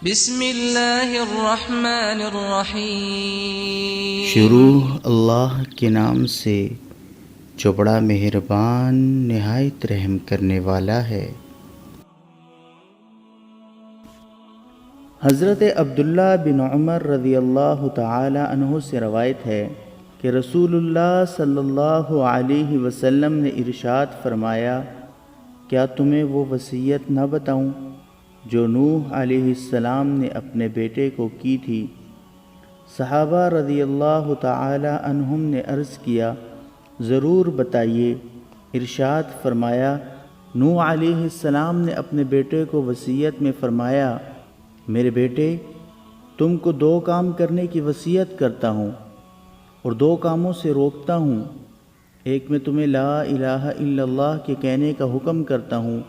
بسم اللہ الرحمن الرحیم۔ شروع اللہ کے نام سے جو بڑا مہربان نہایت رحم کرنے والا ہے۔ حضرت عبداللہ بن عمر رضی اللہ تعالی عنہ سے روایت ہے کہ رسول اللہ صلی اللہ علیہ وسلم نے ارشاد فرمایا، کیا تمہیں وہ وصیت نہ بتاؤں جو نوح علیہ السلام نے اپنے بیٹے کو کی تھی؟ صحابہ رضی اللہ تعالی عنہم نے عرض کیا، ضرور بتائیے۔ ارشاد فرمایا، نوح علیہ السلام نے اپنے بیٹے کو وصیت میں فرمایا، میرے بیٹے، تم کو 2 کام کرنے کی وصیت کرتا ہوں اور 2 کاموں سے روکتا ہوں۔ ایک میں تمہیں لا الہ الا اللہ کے کہنے کا حکم کرتا ہوں،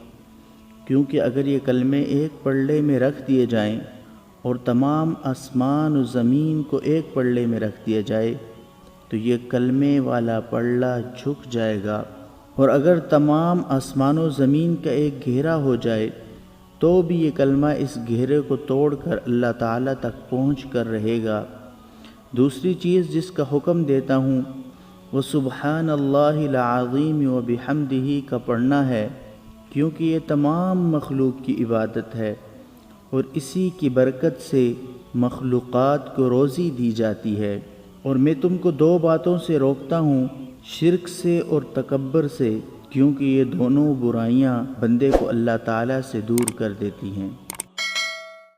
کیونکہ اگر یہ کلمے ایک پلڑے میں رکھ دیے جائیں اور تمام آسمان و زمین کو ایک پلڑے میں رکھ دیا جائے تو یہ کلمے والا پلڑا جھک جائے گا، اور اگر تمام آسمان و زمین کا ایک گھیرا ہو جائے تو بھی یہ کلمہ اس گھیرے کو توڑ کر اللہ تعالیٰ تک پہنچ کر رہے گا۔ دوسری چیز جس کا حکم دیتا ہوں وہ سبحان اللہ العظیم و بحمدہ کا پڑھنا ہے، کیونکہ یہ تمام مخلوق کی عبادت ہے اور اسی کی برکت سے مخلوقات کو روزی دی جاتی ہے۔ اور میں تم کو 2 باتوں سے روکتا ہوں، شرک سے اور تکبر سے، کیونکہ یہ دونوں برائیاں بندے کو اللہ تعالیٰ سے دور کر دیتی ہیں۔